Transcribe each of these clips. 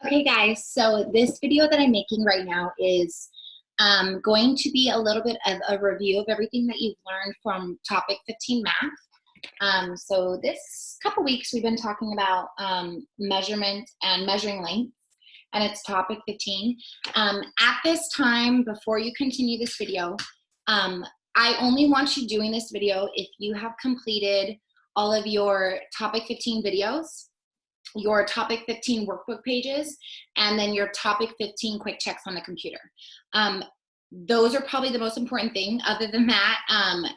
Okay guys, so this video that I'm making right now is going to be a little bit of a review of everything that you've learned from topic 15 math. So this couple weeks we've been talking about measurement and measuring length, and it's topic 15. At this time, before you continue this video, I only want you doing this video if you have completed all of your topic 15 videos, your topic 15 workbook pages, and then your topic 15 quick checks on the computer. Those are probably the most important thing. Other than that,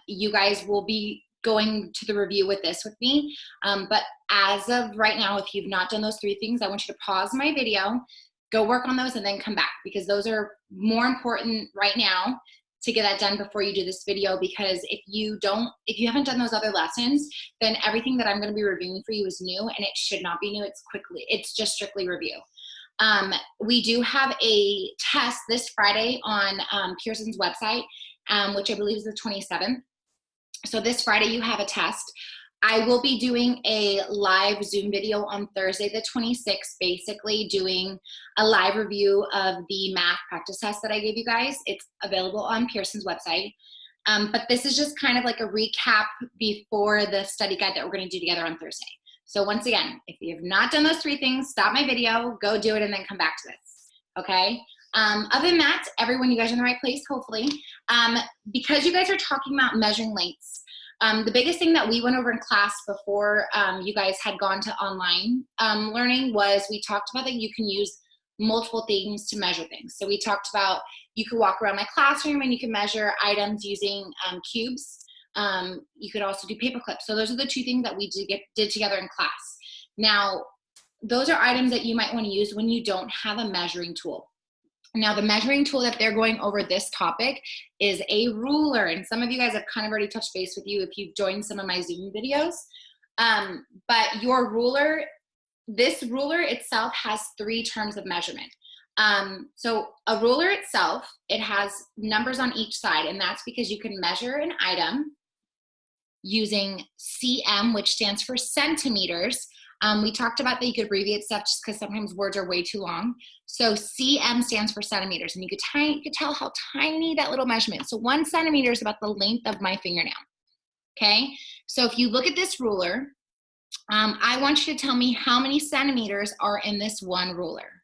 you guys will be going to the review with this with me. But as of right now, if you've not done those three things, I want you to pause my video, go work on those, and then come back, because those are more important right now to get that done before you do this video. Because if you haven't done those other lessons, then everything that I'm going to be reviewing for you is new, and it should not be new. It's just strictly review. We do have a test this Friday on Pearson's website, which I believe is the 27th. So this Friday you have a test. I will be doing a live Zoom video on Thursday the 26th, basically doing a live review of the math practice test that I gave you guys. It's available on Pearson's website. But this is just kind of like a recap before the study guide that we're going to do together on Thursday. So once again, if you have not done those three things, stop my video, go do it, and then come back to this, okay? Other than that, everyone, you guys are in the right place, hopefully. Because you guys are talking about measuring lengths, the biggest thing that we went over in class before you guys had gone to online learning was we talked about that you can use multiple things to measure things. So we talked about you could walk around my classroom and you can measure items using cubes. You could also do paper clips. So those are the two things that we did together in class. Now, those are items that you might want to use when you don't have a measuring tool. Now, the measuring tool that they're going over this topic is a ruler. And some of you guys have kind of already touched base with you if you've joined some of my Zoom videos. But your ruler, this ruler itself has 3 terms of measurement. So a ruler itself, it has numbers on each side, and that's because you can measure an item using cm, which stands for centimeters. We talked about that you could abbreviate stuff just because sometimes words are way too long. So cm stands for centimeters, and you could tell how tiny that little measurement. So 1 centimeter is about the length of my fingernail. Okay, so if you look at this ruler, I want you to tell me how many centimeters are in this one ruler.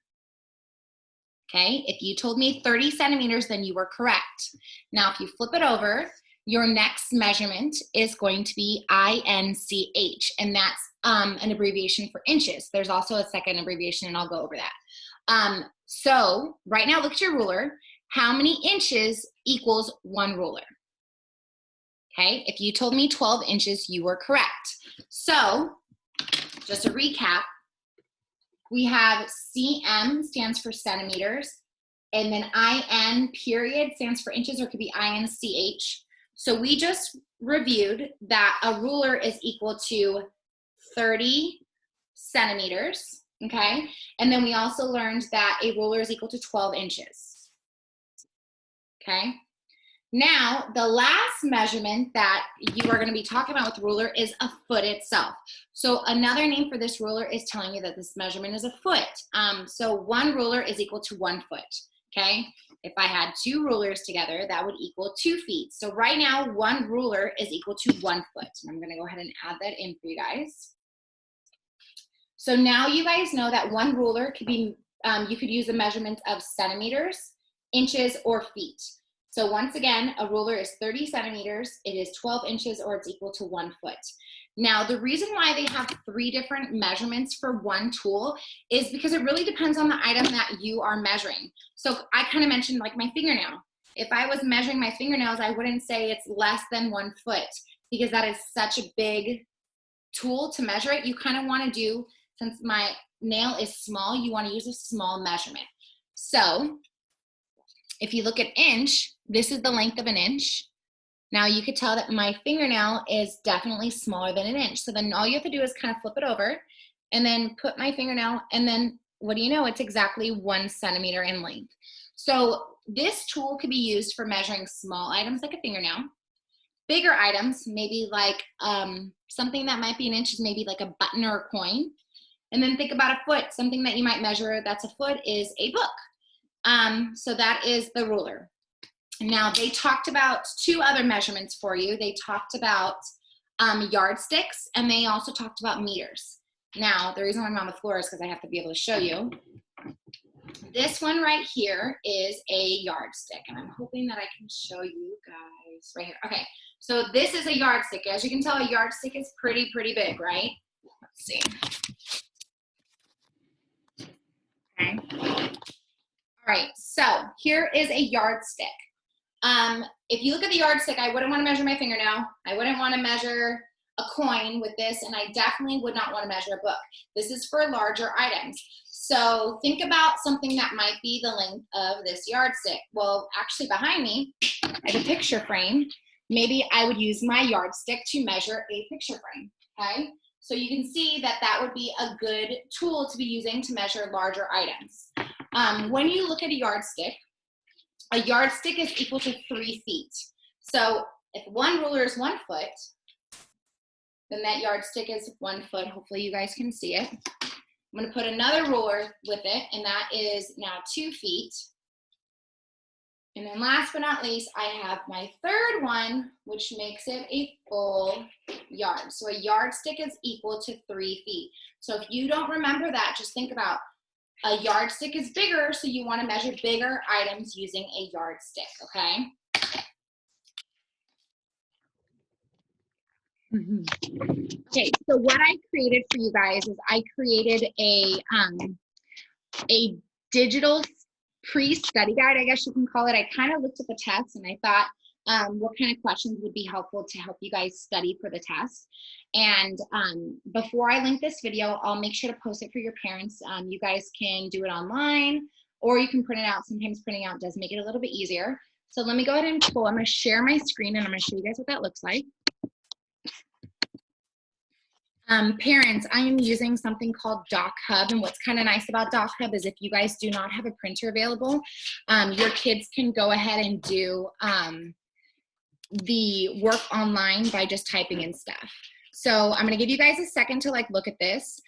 Okay, if you told me 30 centimeters, then you were correct. Now, if you flip it over, your next measurement is going to be INCH, and that's an abbreviation for inches. There's also a second abbreviation, and I'll go over that. So right now, look at your ruler. How many inches equals 1 ruler? Okay, if you told me 12 inches, you were correct. So just a recap, we have cm stands for centimeters, and then IN period stands for inches, or it could be INCH. So we just reviewed that a ruler is equal to 30 centimeters, okay? And then we also learned that a ruler is equal to 12 inches, okay? Now, the last measurement that you are going to be talking about with ruler is a foot itself. So another name for this ruler is telling you that this measurement is a foot. So 1 ruler is equal to 1 foot, okay? If I had 2 rulers together, that would equal 2 feet. So right now, 1 ruler is equal to 1 foot. And I'm going to go ahead and add that in for you guys. So now you guys know that 1 ruler could be, you could use a measurement of centimeters, inches, or feet. So once again, a ruler is 30 centimeters, it is 12 inches, or it's equal to 1 foot. Now, the reason why they have 3 different measurements for 1 tool is because it really depends on the item that you are measuring. So I kind of mentioned like my fingernail. If I was measuring my fingernails, I wouldn't say it's less than 1 foot, because that is such a big tool to measure it. You kind of want to do, since my nail is small, you want to use a small measurement. So if you look at inch, this is the length of an inch. Now you could tell that my fingernail is definitely smaller than an inch. So then all you have to do is kind of flip it over and then put my fingernail, and then what do you know? It's exactly 1 centimeter in length. So this tool could be used for measuring small items like a fingernail. Bigger items, maybe like something that might be an inch, is maybe like a button or a coin. And then think about a foot. Something that you might measure that's a foot is a book. So that is the ruler. Now, they talked about two other measurements for you. They talked about yardsticks, and they also talked about meters. Now, the reason why I'm on the floor is because I have to be able to show you. This one right here is a yardstick, and I'm hoping that I can show you guys right here. Okay, so this is a yardstick. As you can tell, a yardstick is pretty big, right? Let's see. Okay. All right, so here is a yardstick. If you look at the yardstick, I wouldn't want to measure my fingernail. I wouldn't want to measure a coin with this, and I definitely would not want to measure a book. This is for larger items. So think about something that might be the length of this yardstick. Well, actually behind me, I have a picture frame. Maybe I would use my yardstick to measure a picture frame, okay? So you can see that that would be a good tool to be using to measure larger items. When you look at a yardstick is equal to 3 feet. So if one ruler is 1 foot, then that yardstick is 1 foot. Hopefully you guys can see it. I'm gonna put another ruler with it, and that is now 2 feet. And then last but not least, I have my third one, which makes it a full yard. So a yardstick is equal to 3 feet. So if you don't remember that, just think about a yardstick is bigger, so you want to measure bigger items using a yardstick, okay? Okay, so what I created for you guys is I created a digital pre-study guide, I guess you can call it. I kind of looked at the test and I thought what kind of questions would be helpful to help you guys study for the test. And before I link this video, I'll make sure to post it for your parents. You guys can do it online or you can print it out. Sometimes printing out does make it a little bit easier. So let me go ahead and pull. I'm going to share my screen and I'm going to show you guys what that looks like. Parents, I am using something called Doc Hub, and what's kind of nice about Doc Hub is if you guys do not have a printer available, your kids can go ahead and do the work online by just typing in stuff. So I'm going to give you guys a second to look at this.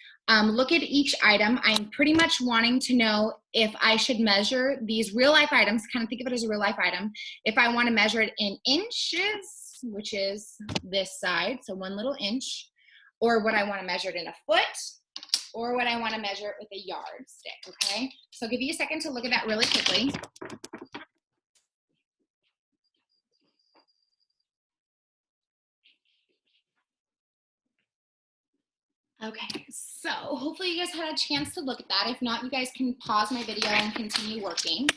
Look at each item. I'm pretty much wanting to know if I should measure these real life items, kind of think of it as a real life item, if I want to measure it in inches, which is this side, so 1 little inch, or what I want to measure it in a foot, or what I want to measure it with a yardstick, okay? So I'll give you a second to look at that really quickly. Okay, so hopefully you guys had a chance to look at that. If not, you guys can pause my video and continue working.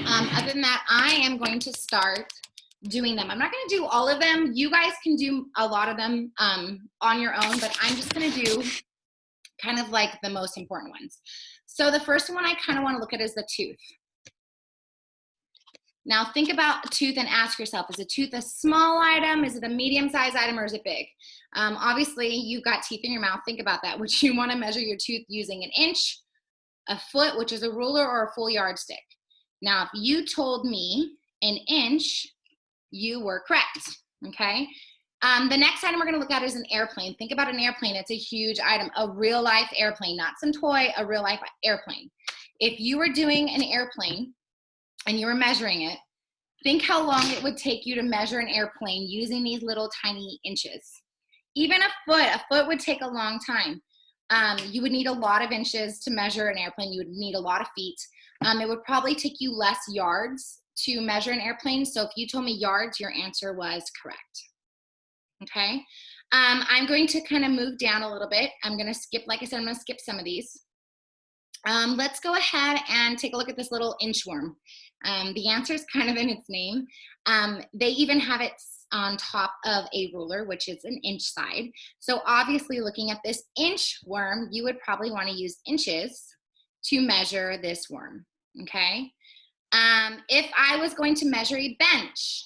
Other than that, I am going to start doing them. I'm not going to do all of them. You guys can do a lot of them on your own, but I'm just going to do kind of like the most important ones. So the first one I kind of want to look at is the tooth. Now think about a tooth and ask yourself, is a tooth a small item? Is it a medium-sized item, or is it big? Obviously, you've got teeth in your mouth. Think about that. Would you want to measure your tooth using an inch, a foot, which is a ruler, or a full yardstick? Now, if you told me an inch, you were correct, okay? The next item we're going to look at is an airplane. Think about an airplane. It's a huge item, a real-life airplane, not some toy, a real-life airplane. If you were doing an airplane and you were measuring it, think how long it would take you to measure an airplane using these little tiny inches. Even a foot would take a long time. You would need a lot of inches to measure an airplane. You would need a lot of feet. It would probably take you less yards to measure an airplane. So if you told me yards, your answer was correct. Okay. I'm going to kind of move down a little bit. I'm going to skip, like I said, I'm going to skip some of these. Let's go ahead and take a look at this little inchworm. The answer is kind of in its name. They even have it on top of a ruler, which is an inch side. So obviously looking at this inchworm, you would probably want to use inches to measure this worm, okay? If I was going to measure a bench,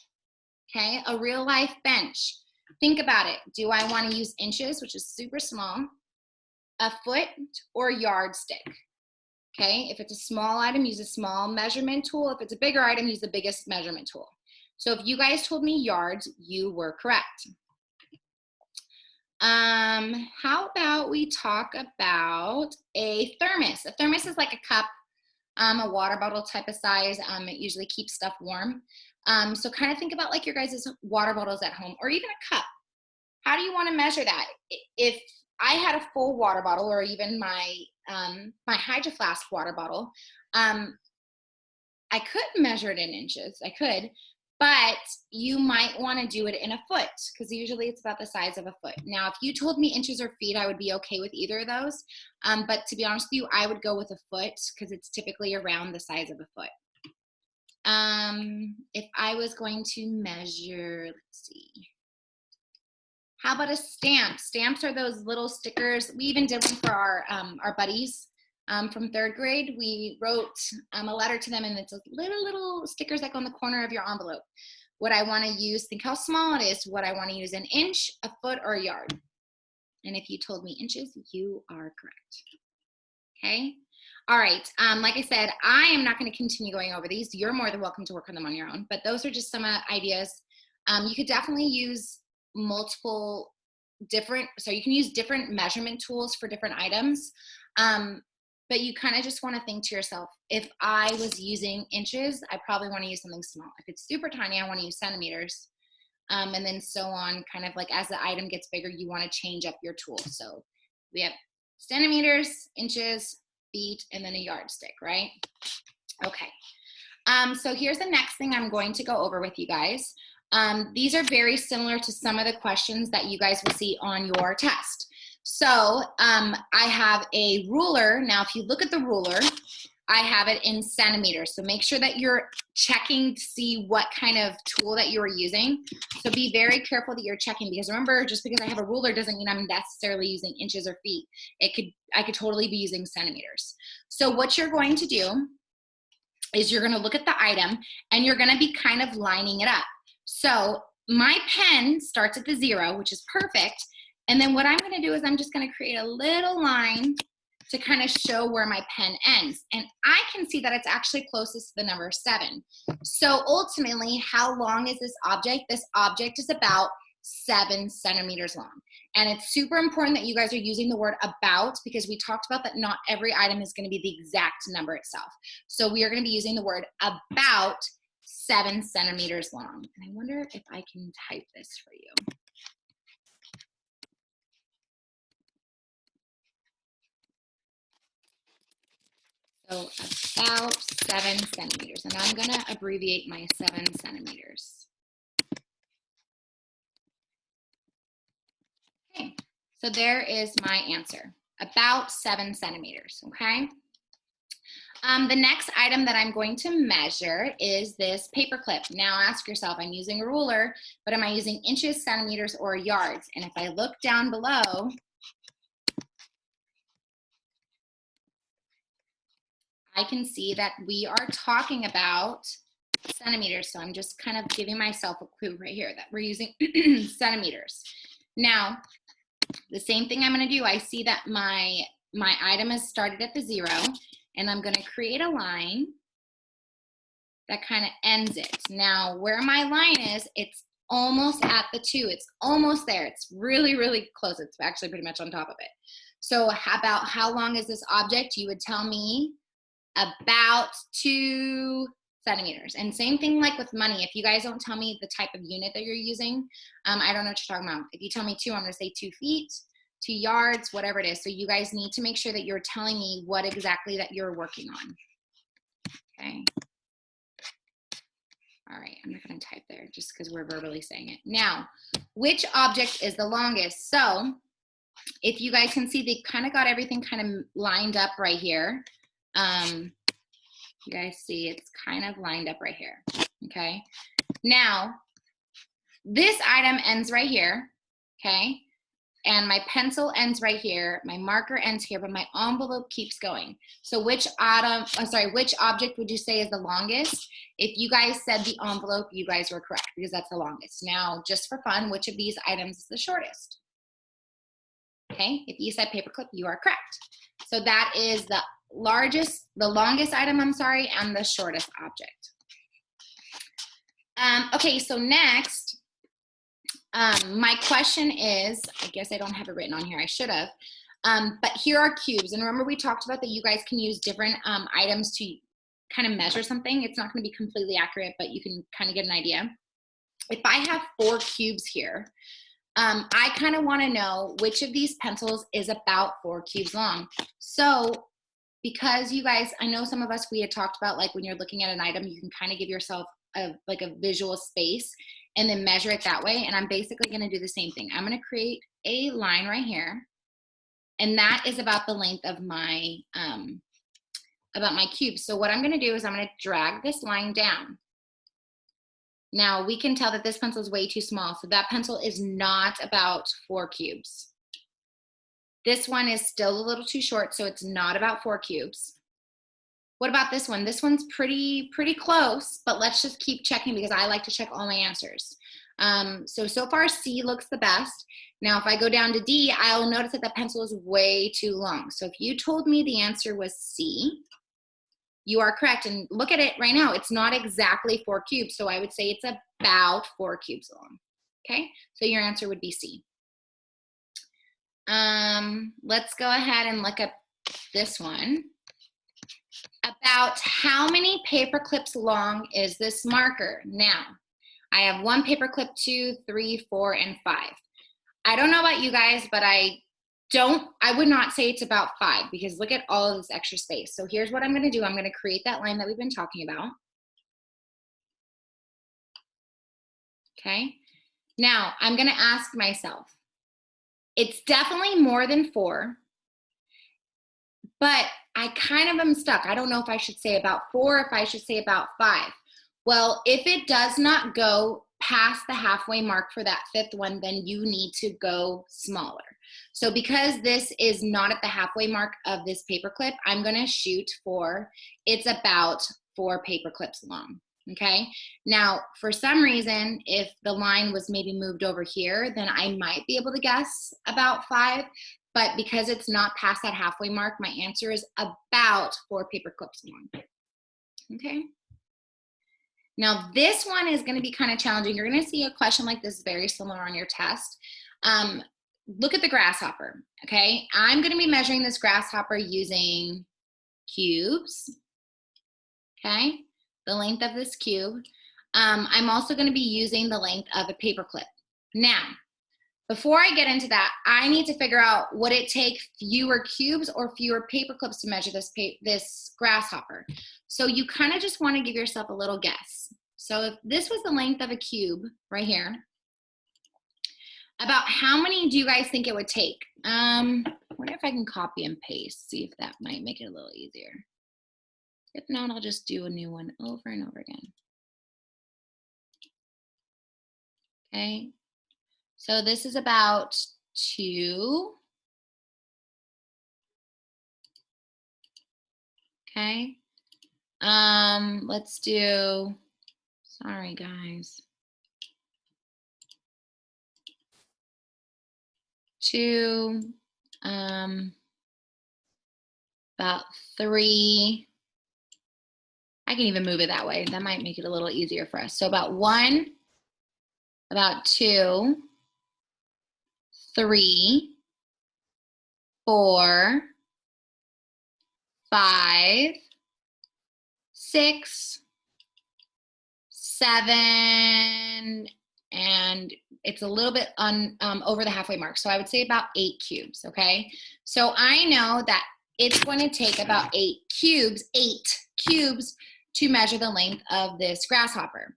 okay, a real life bench, think about it. Do I want to use inches, which is super small, a foot, or yardstick? Okay, if it's a small item, use a small measurement tool. If it's a bigger item, use the biggest measurement tool. So if you guys told me yards, you were correct. How about we talk about a thermos? A thermos is like a cup, a water bottle type of size. It usually keeps stuff warm. So kind of think about like your guys' water bottles at home, or even a cup. How do you want to measure that? If I had a full water bottle, or even my my Hydro Flask water bottle, I could measure it in inches. I could, but you might want to do it in a foot, because usually it's about the size of a foot. Now, if you told me inches or feet, I would be okay with either of those. But to be honest with you, I would go with a foot, because it's typically around the size of a foot. If I was going to measure, let's see. How about a stamp? Stamps are those little stickers. We even did one for our buddies from 3rd grade. We wrote a letter to them, and it's little stickers that go in the corner of your envelope. What I want to use, think how small it is. What I want to use, an inch, a foot, or a yard. And if you told me inches, you are correct. Okay. All right. Like I said, I am not going to continue going over these. You're more than welcome to work on them on your own, but those are just some ideas. You could definitely use multiple different, so you can use different measurement tools for different items. But you kind of just want to think to yourself, if I was using inches, I probably want to use something small. If it's super tiny, I want to use centimeters. And then so on, kind of like as the item gets bigger, you want to change up your tool. So we have centimeters, inches, feet, and then a yardstick, right? Okay. So here's the next thing I'm going to go over with you guys. These are very similar to some of the questions that you guys will see on your test. So I have a ruler. Now, if you look at the ruler, I have it in centimeters. So make sure that you're checking to see what kind of tool that you are using. So be very careful that you're checking, because remember, just because I have a ruler doesn't mean I'm necessarily using inches or feet. I could totally be using centimeters. So what you're going to do is you're going to look at the item, and you're going to be kind of lining it up. So my pen starts at the 0, which is perfect. And then what I'm going to do is I'm just going to create a little line to kind of show where my pen ends. And I can see that it's actually closest to the number 7. So ultimately, how long is this object? This object is about 7 centimeters long. And it's super important that you guys are using the word about, because we talked about that not every item is going to be the exact number itself. So we are going to be using the word about 7 centimeters long. And I wonder if I can type this for you. So about 7 centimeters. And I'm going to abbreviate my 7 centimeters. Okay, so there is my answer, about 7 centimeters, okay? The next item that I'm going to measure is this paper clip. Now ask yourself, I'm using a ruler, but am I using inches, centimeters, or yards? And if I look down below, I can see that we are talking about centimeters. So I'm just kind of giving myself a clue right here that we're using centimeters. Now, the same thing I'm going to do, I see that my item has started at the 0, and I'm going to create a line that kind of ends it. Now, where my line is, it's almost at the 2. It's almost there. It's really, really close. It's actually pretty much on top of it. So about how long is this object? You would tell me about 2 centimeters. And same thing like with money. If you guys don't tell me the type of unit that you're using, I don't know what you're talking about. If you tell me 2, I'm going to say 2 feet, 2 yards, whatever it is. So you guys need to make sure that you're telling me what exactly that you're working on. Okay. All right, I'm not going to type there just because we're verbally saying it. Now, which object is the longest? So if you guys can see, they kind of got everything kind of lined up right here. You guys see it's kind of lined up right here, okay? Now, this item ends right here, okay? And my pencil ends right here, my marker ends here, but my envelope keeps going. So which object would you say is the longest? If you guys said the envelope, you guys were correct, because that's the longest. Now, just for fun, which of these items is the shortest? Okay, if you said paperclip, you are correct. So that is the longest item, and the shortest object. Okay, so next, My question is, I guess I don't have it written on here. I should have. But here are cubes. And remember we talked about that you guys can use different items to kind of measure something. It's not going to be completely accurate, but you can kind of get an idea. If I have 4 cubes here, I kind of want to know which of these pencils is about 4 cubes long. So because you guys, I know some of us, we had talked about like when you're looking at an item, you can kind of give yourself a visual space and then measure it that way. And I'm basically going to do the same thing. I'm going to create a line right here. And that is about the length of my, cube. So what I'm going to do is I'm going to drag this line down. Now we can tell that this pencil is way too small. So that pencil is not about 4 cubes. This one is still a little too short, so it's not about 4 cubes. What about this one? This one's pretty close, but let's just keep checking because I like to check all my answers. So far C looks the best. Now if I go down to D, I'll notice that the pencil is way too long. So if you told me the answer was C, you are correct. And look at it right now. It's not exactly 4 cubes. So I would say it's about 4 cubes long. Okay, so your answer would be C. Let's go ahead and look up this one. About how many paper clips long is this marker? Now, I have 1 paper clip, 2, 3, 4, and 5. I don't know about you guys, but I would not say it's about 5 because look at all of this extra space. So here's what I'm going to do. I'm going to create that line that we've been talking about. Okay. Now I'm going to ask myself, it's definitely more than 4, but I kind of am stuck. I don't know if I should say about 4, if I should say about 5. Well, if it does not go past the halfway mark for that 5th one, then you need to go smaller. So because this is not at the halfway mark of this paper clip, I'm going to shoot for it's about 4 paper clips long. Okay. Now, for some reason, if the line was maybe moved over here, then I might be able to guess about 5. But because it's not past that halfway mark, my answer is about 4 paper clips long. Okay. Now this one is going to be kind of challenging. You're going to see a question like this very similar on your test. Look at the grasshopper. Okay. I'm going to be measuring this grasshopper using cubes. Okay. The length of this cube. I'm also going to be using the length of a paper clip. Now, before I get into that, I need to figure out would it take fewer cubes or fewer paper clips to measure this grasshopper. So you kind of just want to give yourself a little guess. So if this was the length of a cube right here, about how many do you guys think it would take? I wonder if I can copy and paste, see if that might make it a little easier. If not, I'll just do a new one over and over again. Okay. So this is about 2. Okay. Let's do, sorry guys. 2, about 3. I can even move it that way. That might make it a little easier for us. So about 1, about 2, 3, 4, 5, 6, 7, and it's a little bit over the halfway mark. So I would say about 8 cubes, okay? So I know that it's going to take about 8 cubes to measure the length of this grasshopper.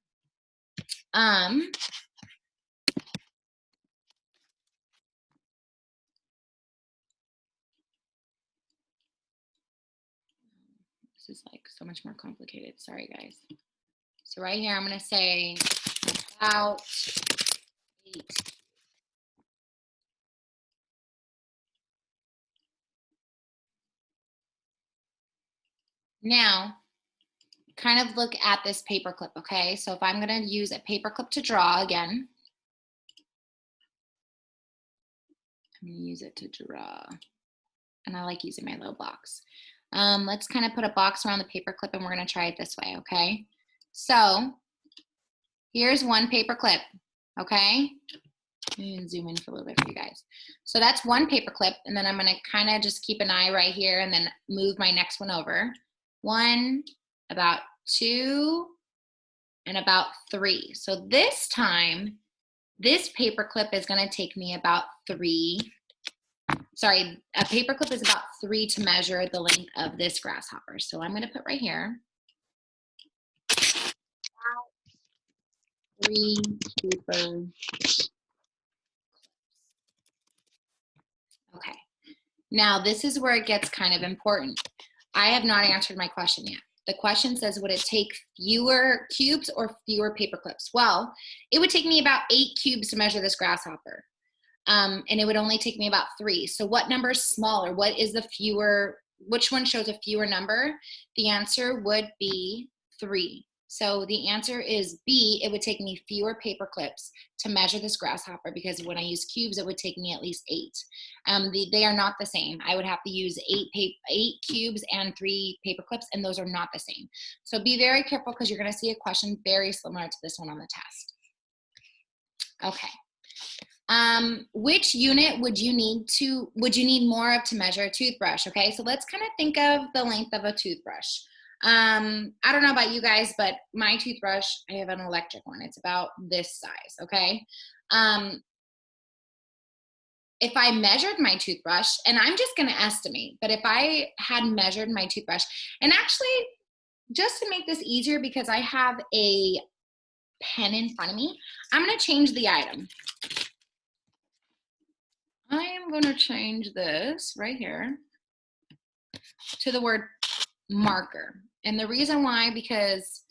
This is like so much more complicated. Sorry, guys. So right here, I'm going to say about 8. Now, kind of look at this paper clip, okay? So if I'm going to use a paper clip to draw again, I'm going to use it to draw. And I like using my little box. Let's kind of put a box around the paper clip and we're going to try it this way, okay? So here's one paper clip, okay? And zoom in for a little bit for you guys. So that's one paper clip, and then I'm gonna kind of just keep an eye right here and then move my next one over. 1, about 2, and about 3. So this time, this paper clip is gonna take me about 3. Sorry, a paper clip is about 3 to measure the length of this grasshopper. So I'm gonna put right here, 3 paper. Okay. Now, this is where it gets kind of important. I have not answered my question yet. The question says, would it take fewer cubes or fewer paper clips? Well, it would take me about 8 cubes to measure this grasshopper. And it would only take me about 3. So what number is smaller? What is the fewer, which one shows a fewer number? The answer would be 3. So the answer is B. It would take me fewer paper clips to measure this grasshopper, because when I use cubes, it would take me at least 8. They are not the same. I would have to use 8 cubes and 3 paper clips, and those are not the same. So be very careful, because you're going to see a question very similar to this one on the test. Okay. Which unit would you need more of to measure a toothbrush? Okay, so let's kind of think of the length of a toothbrush. I don't know about you guys, but my toothbrush, I have an electric one. It's about this size, okay? If I measured my toothbrush, and I'm just gonna estimate, but if I had measured my toothbrush, and actually, just to make this easier, because I have a pen in front of me, I'm gonna change the item. I am gonna change this right here to the word marker. And the reason why, because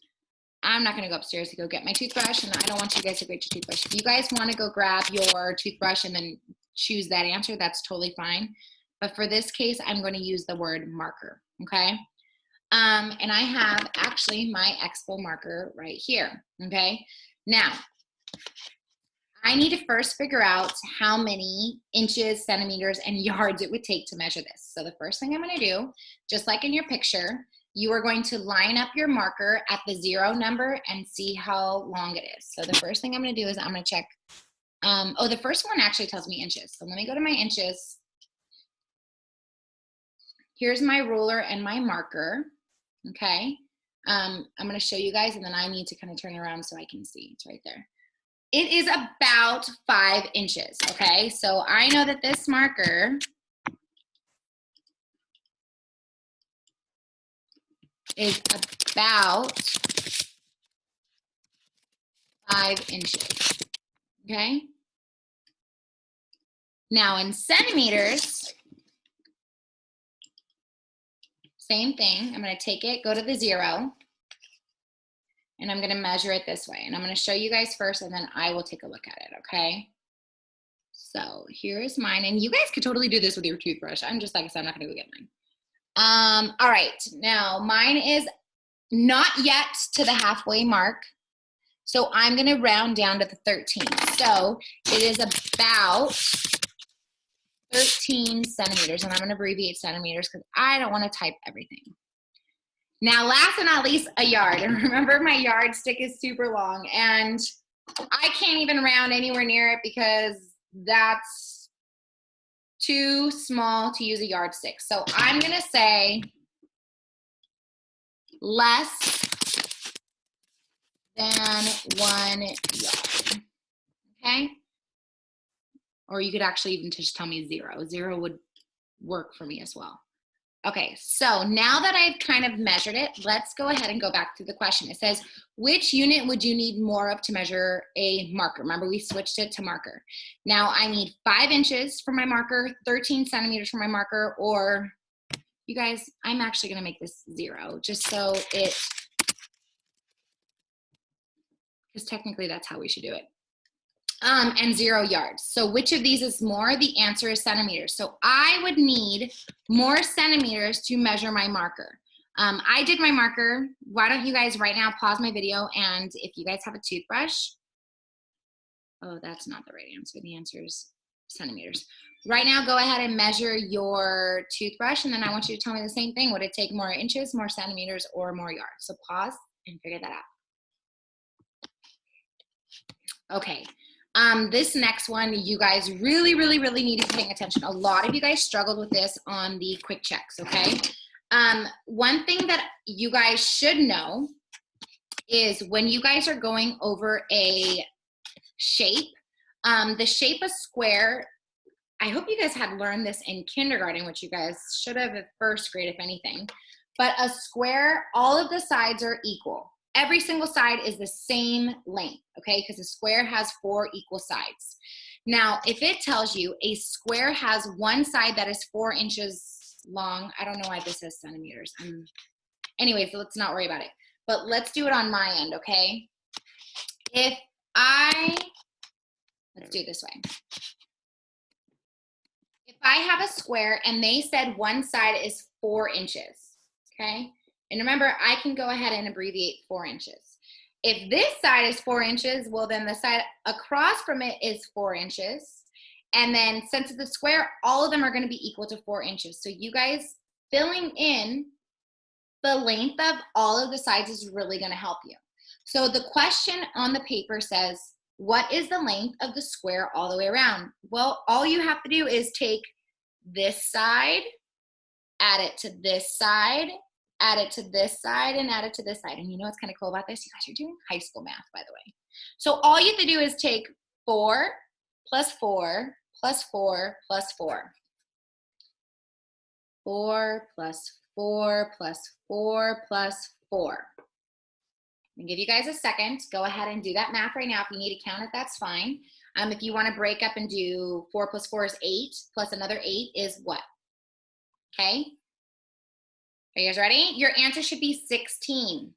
I'm not gonna go upstairs to go get my toothbrush, and I don't want you guys to grade your toothbrush. If you guys wanna go grab your toothbrush and then choose that answer, that's totally fine. But for this case, I'm gonna use the word marker, okay? And I have actually my Expo marker right here, okay? Now, I need to first figure out how many inches, centimeters, and yards it would take to measure this. So the first thing I'm gonna do, just like in your picture, you are going to line up your marker at the 0 number and see how long it is. So the first thing I'm gonna do is I'm gonna check, oh, the first one actually tells me inches. So let me go to my inches. Here's my ruler and my marker, okay? I'm gonna show you guys, and then I need to kind of turn around so I can see. It's right there. It is about 5 inches, okay? So I know that this marker is about 5 inches, okay? Now in centimeters, same thing. I'm gonna take it, go to the 0, and I'm gonna measure it this way. And I'm gonna show you guys first, and then I will take a look at it, okay? So here's mine, and you guys could totally do this with your toothbrush. I'm just like I said, I'm not gonna go get mine. All right, now mine is not yet to the halfway mark, so I'm gonna round down to the 13. So it is about 13 centimeters, and I'm gonna abbreviate centimeters because I don't wanna type everything. Now, last but not least, a yard. And remember, my yardstick is super long, and I can't even round anywhere near it because that's too small to use a yardstick. So I'm gonna say less than 1 yard, okay? Or you could actually even just tell me 0. 0 would work for me as well. Okay, so now that I've kind of measured it, let's go ahead and go back to the question. It says, which unit would you need more of to measure a marker? Remember, we switched it to marker. Now I need 5 inches for my marker, 13 centimeters for my marker, or you guys, I'm actually gonna make this 0, just so it, because technically that's how we should do it. And 0 yards. So which of these is more? The answer is centimeters. So I would need more centimeters to measure my marker. I did my marker. Why don't you guys right now pause my video, and if you guys have a toothbrush, oh, that's not the right answer. The answer is centimeters. Right now, go ahead and measure your toothbrush, and then I want you to tell me the same thing. Would it take more inches, more centimeters, or more yards? So pause and figure that out. Okay. This next one, you guys really, really, really need to be paying attention. A lot of you guys struggled with this on the quick checks, okay? One thing that you guys should know is when you guys are going over a shape, the shape of square, I hope you guys had learned this in kindergarten, which you guys should have at first grade, if anything. But a square, all of the sides are equal. Every single side is the same length, okay? Because a square has 4 equal sides. Now, if it tells you a square has one side that is 4 inches long, I don't know why this says centimeters. Anyways, let's not worry about it. But let's do it on my end, okay? Let's do it this way. If I have a square and they said one side is 4 inches, okay? And remember, I can go ahead and abbreviate 4 inches. If this side is 4 inches, well, then the side across from it is 4 inches. And then since it's a square, all of them are going to be equal to 4 inches. So you guys filling in the length of all of the sides is really going to help you. So the question on the paper says, what is the length of the square all the way around? Well, all you have to do is take this side, add it to this side, add it to this side, and add it to this side. And you know what's kind of cool about this? You guys are doing high school math, by the way. So all you have to do is take 4 plus 4 plus 4 plus 4. 4 plus 4 plus 4 plus 4. I'm gonna give you guys a second. Go ahead and do that math right now. If you need to count it, that's fine. If you want to break up and do 4 plus 4 is 8, plus another 8 is what? Okay? Are you guys ready? Your answer should be 16.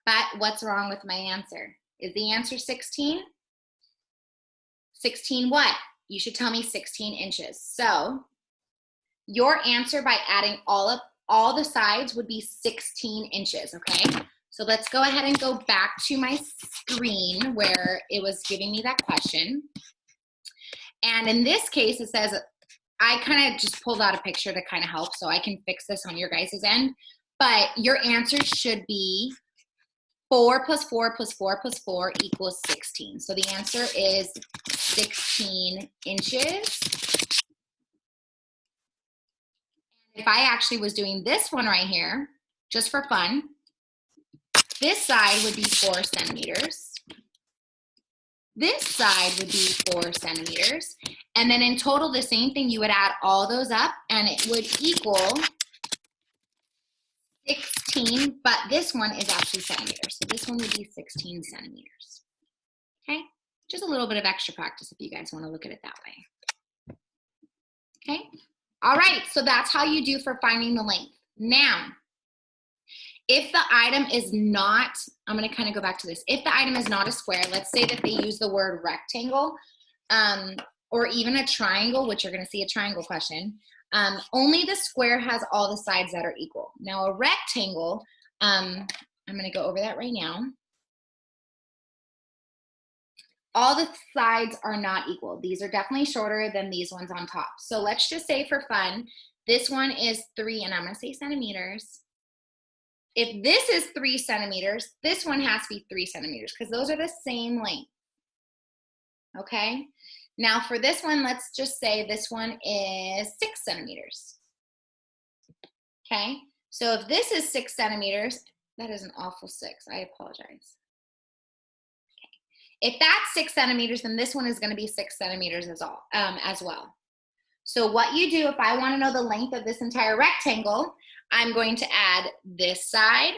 But what's wrong with my answer? Is the answer 16? 16 what? You should tell me 16 inches. So your answer by adding all the sides would be 16 inches, okay? So let's go ahead and go back to my screen where it was giving me that question. And in this case, it says, I kind of just pulled out a picture to kind of help, so I can fix this on your guys' end. But your answer should be 4 plus 4 plus 4 plus 4 equals 16. So the answer is 16 inches. If I actually was doing this one right here, just for fun, this side would be 4 centimeters. This side would be 4 centimeters. And then in total, the same thing, you would add all those up and it would equal 16, but this one is actually centimeters. So this one would be 16 centimeters. Okay? Just a little bit of extra practice if you guys want to look at it that way. Okay? All right, so that's how you do for finding the length. Now, if the item is not, I'm going to kind of go back to this. If the item is not a square, let's say that they use the word rectangle or even a triangle, which you're going to see a triangle question. Only the square has all the sides that are equal. Now a rectangle, I'm going to go over that right now. All the sides are not equal. These are definitely shorter than these ones on top. So let's just say for fun, this one is 3, and I'm going to say centimeters. If this is 3 centimeters, this one has to be 3 centimeters because those are the same length. Okay? Now for this one, let's just say this one is 6 centimeters. Okay? So if this is 6 centimeters, that is an awful 6. I apologize. If that's 6 centimeters, then this one is going to be 6 centimeters as well. So what you do, if I want to know the length of this entire rectangle, I'm going to add this side,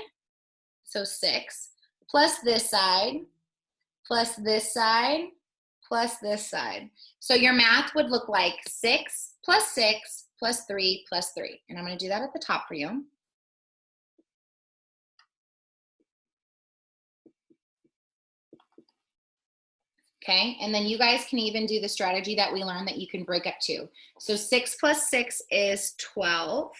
so 6, plus this side, plus this side, plus this side. So your math would look like 6 plus 6 plus 3 plus 3. And I'm going to do that at the top for you. Okay, and then you guys can even do the strategy that we learned that you can break up to. So 6 plus 6 is 12.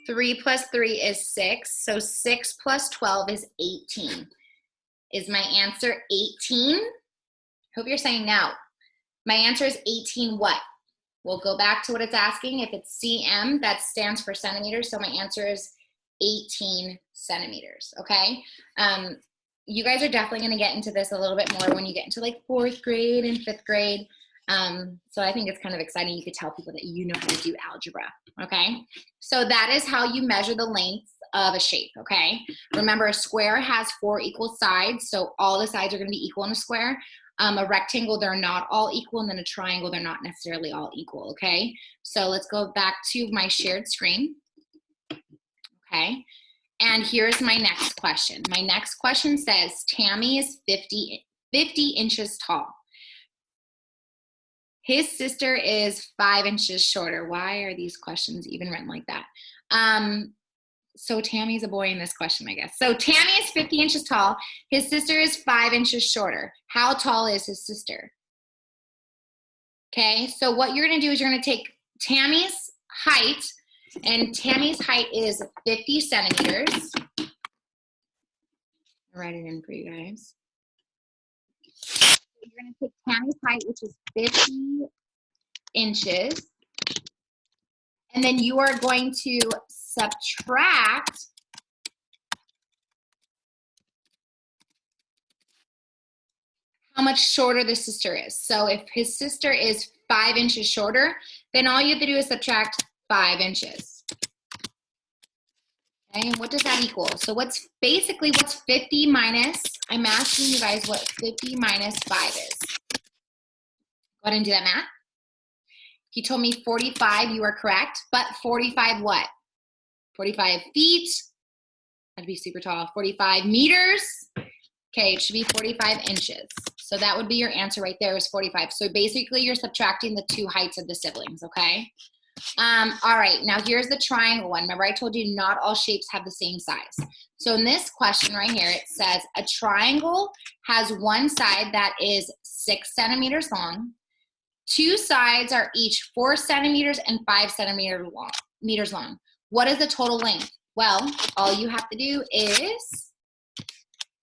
3 plus 3 is 6. So 6 plus 12 is 18. Is my answer 18? Hope you're saying no. My answer is 18 what? We'll go back to what it's asking. If it's cm, that stands for centimeters. So my answer is 18 centimeters, okay? you guys are definitely going to get into this a little bit more when you get into like 4th grade and 5th grade. So I think it's kind of exciting. You could tell people that you know how to do algebra, okay? So that is how you measure the length of a shape, okay? Remember, a square has 4 equal sides, so all the sides are going to be equal in a square. A rectangle, they're not all equal, and then a triangle, they're not necessarily all equal, okay? So let's go back to my shared screen, okay? And here's my next question. My next question says, Tammy is 50 inches tall. His sister is 5 inches shorter. Why are these questions even written like that? So Tammy's a boy in this question, I guess. So Tammy is 50 inches tall. His sister is 5 inches shorter. How tall is his sister? Okay, so what you're gonna do is you're gonna take Tammy's height, and Tammy's height is 50 centimeters. I'll write it in for you guys. You're gonna take Tammy's height, which is 50 inches, and then you are going to subtract how much shorter the sister is. So if his sister is 5 inches shorter, then all you have to do is subtract 5 inches. Okay, and what does that equal? So what's 50 minus, I'm asking you guys what 50 minus 5 is. Go ahead and do that math. He told me 45, you are correct, but 45 what? 45 feet, that'd be super tall. 45 meters, okay, it should be 45 inches. So that would be your answer right there is 45. So basically you're subtracting the 2 heights of the siblings, okay? All right, now here's the triangle one. Remember I told you not all shapes have the same size. So in this question right here, it says a triangle has one side that is 6 centimeters long. 2 sides are each 4 centimeters and 5 centimeters long. What is the total length? Well, all you have to do is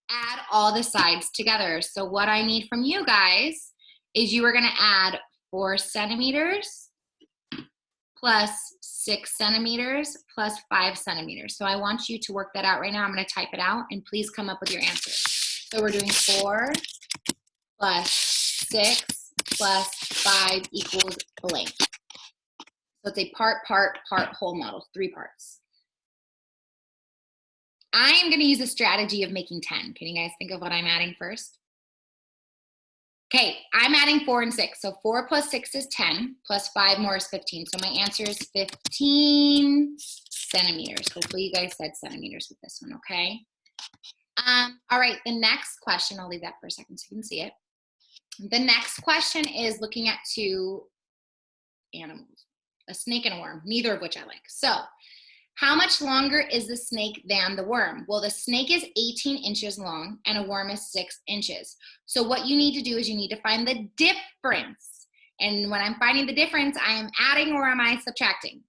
add all the sides together. So what I need from you guys is you are gonna add 4 centimeters plus 6 centimeters plus 5 centimeters. So I want you to work that out right now. I'm gonna type it out and please come up with your answer. So we're doing 4 plus 6 plus 5 equals blank. So it's a part, whole model, 3 parts. I am gonna use a strategy of making 10. Can you guys think of what I'm adding first? Okay, I'm adding 4 and 6. So 4 plus 6 is 10, plus 5 more is 15. So my answer is 15 centimeters. Hopefully you guys said centimeters with this one, okay? All right, the next question, I'll leave that for a second so you can see it. The next question is looking at 2 animals, a snake and a worm, neither of which I like. So how much longer is the snake than the worm? Well, the snake is 18 inches long and a worm is 6 inches. So what you need to do is you need to find the difference. And when I'm finding the difference, I am adding or am I subtracting?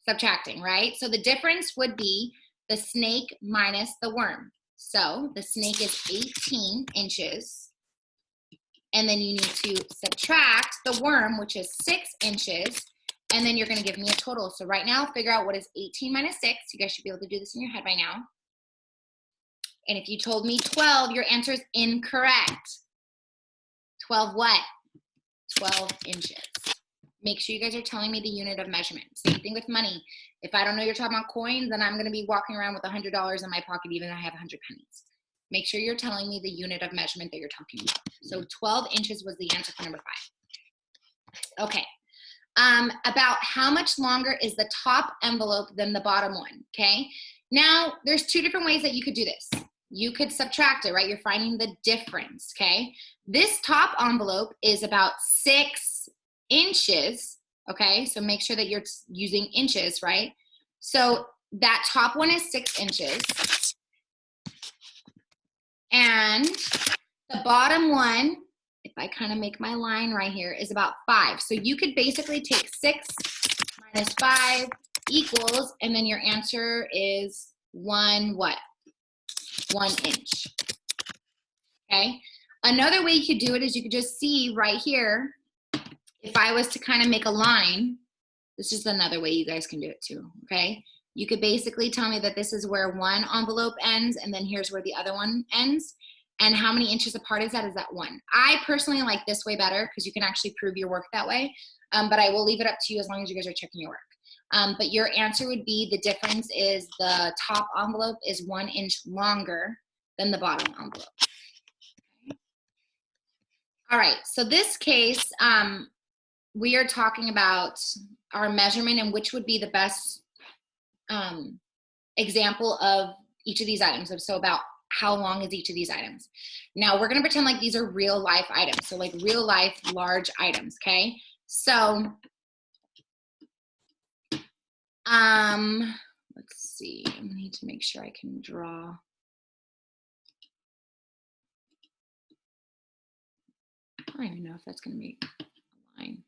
Subtracting, right? So the difference would be the snake minus the worm. So the snake is 18 inches. And then you need to subtract the worm, which is 6 inches. And then you're gonna give me a total. So right now, figure out what is 18 minus 6. You guys should be able to do this in your head by now. And if you told me 12, your answer is incorrect. 12 what? 12 inches. Make sure you guys are telling me the unit of measurement. Same thing with money. If I don't know you're talking about coins, then I'm gonna be walking around with $100 in my pocket even though I have 100 pennies. Make sure you're telling me the unit of measurement that you're talking about. So 12 inches was the answer for number 5. Okay. About how much longer is the top envelope than the bottom one, okay? Now, there's 2 different ways that you could do this. You could subtract it, right? You're finding the difference, okay? This top envelope is about 6 inches, okay? So make sure that you're using inches, right? So that top one is 6 inches. And the bottom one, if I kind of make my line right here, is about 5. So you could basically take 6 minus 5 equals, and then your answer is 1 what? 1 inch. Okay? Another way you could do it is you could just see right here, if I was to kind of make a line, this is another way you guys can do it too, okay? You could basically tell me that this is where one envelope ends and then here's where the other one ends. And how many inches apart is that? Is that one? I personally like this way better because you can actually prove your work that way. But I will leave it up to you as long as you guys are checking your work. But your answer would be the difference is the top envelope is 1 inch longer than the bottom envelope. All right, so this case, we are talking about our measurement and which would be the best example of each of these items. So about how long is each of these items. Now we're gonna pretend like these are real life items. So like real life large items, okay? So, let's see, I need to make sure I can draw. I don't even know if that's gonna be a line.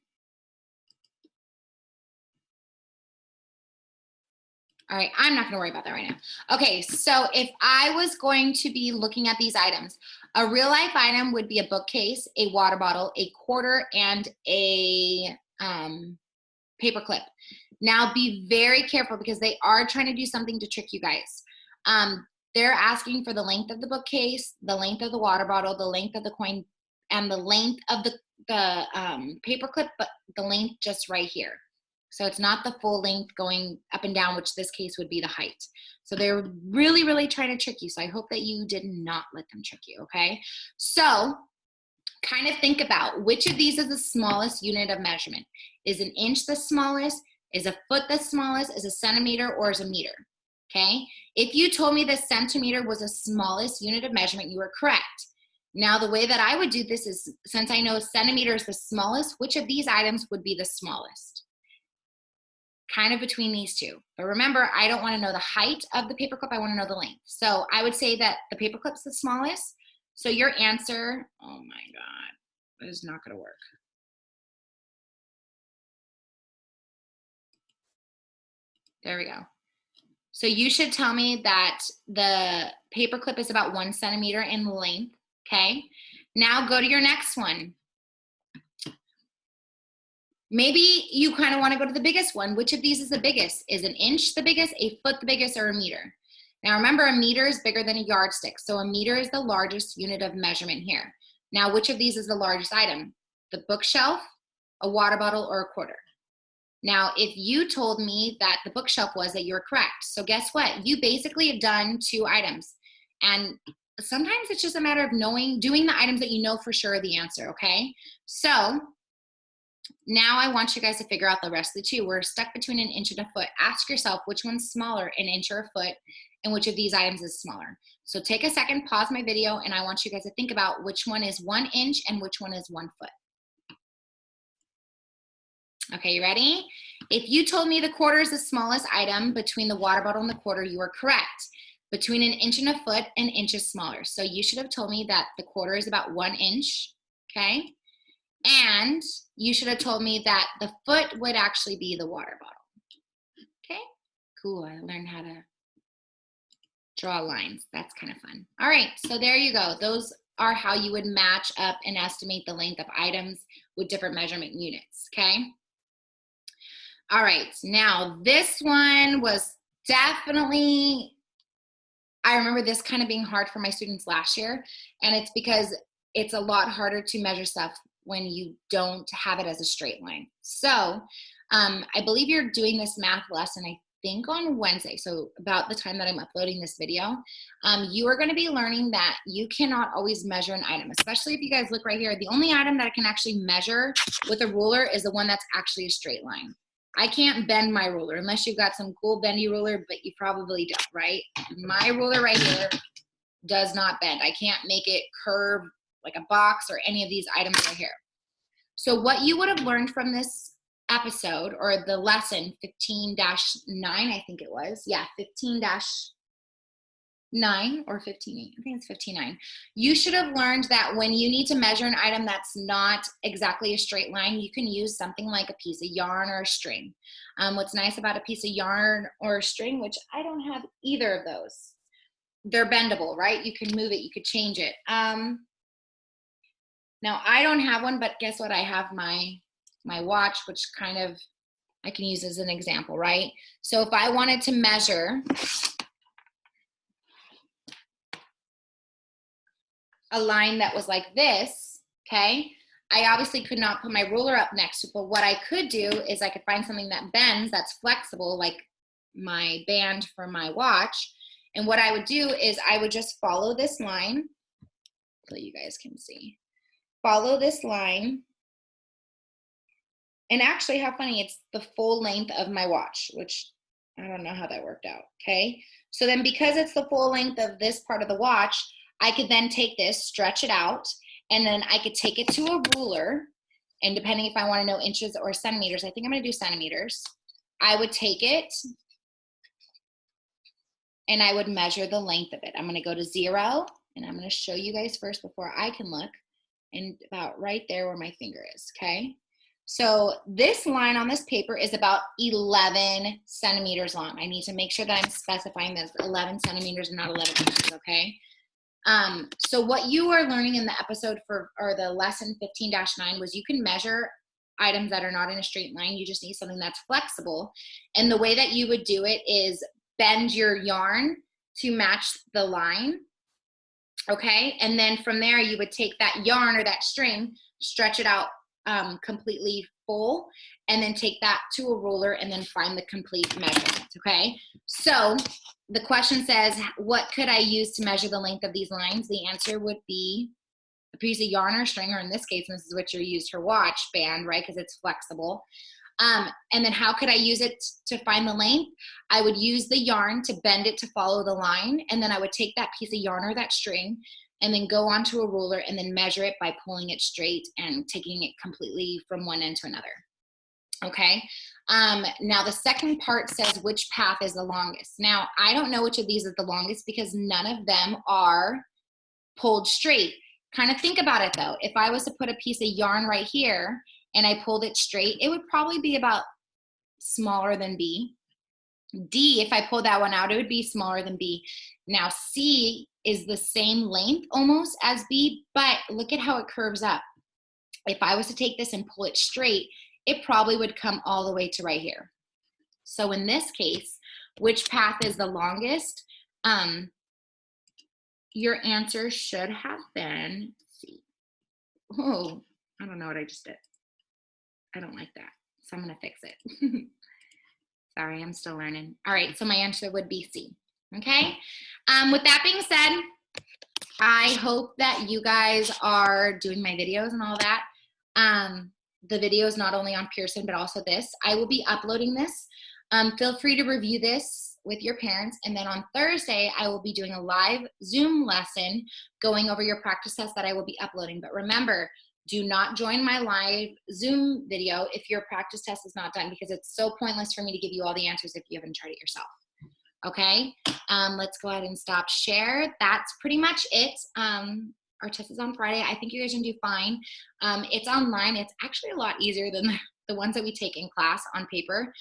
All right, I'm not gonna worry about that right now. Okay, so if I was going to be looking at these items, a real life item would be a bookcase, a water bottle, a quarter, and a paper clip. Now be very careful because they are trying to do something to trick you guys. They're asking for the length of the bookcase, the length of the water bottle, the length of the coin, and the length of the paper clip, but the length just right here. So it's not the full length going up and down, which this case would be the height. So they're really, really trying to trick you. So I hope that you did not let them trick you, okay? So kind of think about which of these is the smallest unit of measurement. Is an inch the smallest? Is a foot the smallest? Is a centimeter or is a meter? Okay? If you told me the centimeter was the smallest unit of measurement, you were correct. Now the way that I would do this is, since I know centimeter is the smallest, which of these items would be the smallest? Kind of between these two. But remember, I don't want to know the height of the paperclip, I want to know the length. So I would say that the paperclip's the smallest. So your answer, oh my God, that is not going to work. There we go. So you should tell me that the paperclip is about 1 centimeter in length, okay? Now go to your next one. Maybe you kind of want to go to the biggest one. Which of these is the biggest? Is an inch the biggest, a foot the biggest, or a meter? Now remember, a meter is bigger than a yardstick. So a meter is the largest unit of measurement here. Now, which of these is the largest item? The bookshelf, a water bottle, or a quarter? Now, if you told me that the bookshelf was, that you're correct. So guess what? You basically have done 2 items. And sometimes it's just a matter of doing the items that you know for sure are the answer, okay? So now I want you guys to figure out the rest of the 2. We're stuck between an inch and a foot. Ask yourself which one's smaller, an inch or a foot, and which of these items is smaller. So take a second, pause my video, and I want you guys to think about which one is 1 inch and which one is 1 foot. Okay, you ready? If you told me the quarter is the smallest item between the water bottle and the quarter, you are correct. Between an inch and a foot, an inch is smaller. So you should have told me that the quarter is about 1 inch, okay? And you should have told me that the foot would actually be the water bottle. Okay, cool, I learned how to draw lines. That's kind of fun. All right, so there you go. Those are how you would match up and estimate the length of items with different measurement units, okay? All right, now this one was definitely, I remember this kind of being hard for my students last year, and it's because it's a lot harder to measure stuff when you don't have it as a straight line. So I believe you're doing this math lesson, I think on Wednesday, so about the time that I'm uploading this video. You are gonna be learning that you cannot always measure an item, especially if you guys look right here. The only item that I can actually measure with a ruler is the one that's actually a straight line. I can't bend my ruler unless you've got some cool bendy ruler, but you probably don't, right? My ruler right here does not bend. I can't make it curve like a box or any of these items right here. So what you would have learned from this episode or the lesson 15-9, I think it was. Yeah, 15-9 or 15, I think it's 15-9. You should have learned that when you need to measure an item that's not exactly a straight line, you can use something like a piece of yarn or a string. What's nice about a piece of yarn or a string, which I don't have either of those, they're bendable, right? You can move it, you could change it. Now I don't have one, but guess what? I have my watch, which kind of I can use as an example, right? So if I wanted to measure a line that was like this, okay, I obviously could not put my ruler up next to it, but what I could do is I could find something that bends, that's flexible, like my band for my watch. And what I would do is I would just follow this line so you guys can see. Follow this line. And actually, how funny, it's the full length of my watch, which I don't know how that worked out, okay? So then because it's the full length of this part of the watch, I could then take this, stretch it out, and then I could take it to a ruler, and depending if I want to know inches or centimeters, I think I'm going to do centimeters. I would take it, and I would measure the length of it. I'm going to go to 0, and I'm going to show you guys first before I can look, and about right there where my finger is, okay? So this line on this paper is about 11 centimeters long. I need to make sure that I'm specifying that it's 11 centimeters and not 11 inches, okay? So what you are learning in the episode or the lesson 15-9 was you can measure items that are not in a straight line. You just need something that's flexible. And the way that you would do it is bend your yarn to match the line, okay? And then from there, you would take that yarn or that string, stretch it out completely full, and then take that to a ruler and then find the complete measurement, okay? So the question says, what could I use to measure the length of these lines? The answer would be a piece of yarn or string, or in this case, this is what you use her watch band, right? Because it's flexible. And then how could I use it to find the length? I would use the yarn to bend it to follow the line, and then I would take that piece of yarn or that string and then go onto a ruler and then measure it by pulling it straight and taking it completely from one end to another. Okay. Now the second part says which path is the longest. Now I don't know which of these is the longest because none of them are pulled straight. Kind of think about it though. If I was to put a piece of yarn right here and I pulled it straight, it would probably be about smaller than B. D, if I pulled that one out, it would be smaller than B. Now C is the same length almost as B, but look at how it curves up. If I was to take this and pull it straight, it probably would come all the way to right here. So in this case, which path is the longest? Your answer should have been C. Oh, I don't know what I just did. I don't like that, so I'm gonna fix it. Sorry, I'm still learning. All right, so my answer would be C, okay? With that being said, I hope that you guys are doing my videos and all that. The videos not only on Pearson, but also this. I will be uploading this. Feel free to review this with your parents. And then on Thursday, I will be doing a live Zoom lesson going over your practice test that I will be uploading. But remember, do not join my live Zoom video if your practice test is not done, because it's so pointless for me to give you all the answers if you haven't tried it yourself. Okay, let's go ahead and stop share. That's pretty much it. Our test is on Friday. I think you guys are gonna do fine. It's online. It's actually a lot easier than the ones that we take in class on paper.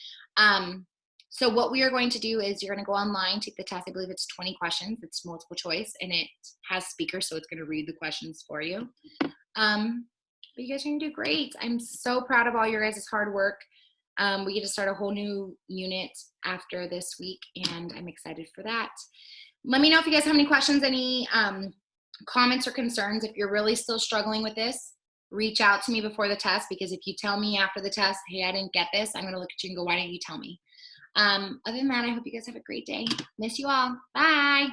So what we are going to do is you're gonna go online, take the test. I believe it's 20 questions. It's multiple choice and it has speakers, so it's gonna read the questions for you. But you guys are gonna do great. I'm so proud of all your guys' hard work. We get to start a whole new unit after this week, and I'm excited for that. Let me know if you guys have any questions, any comments or concerns. If you're really still struggling with this, reach out to me before the test, because if you tell me after the test, hey, I didn't get this, I'm gonna look at you and go, why didn't you tell me? Other than that, I hope you guys have a great day. Miss you all. Bye.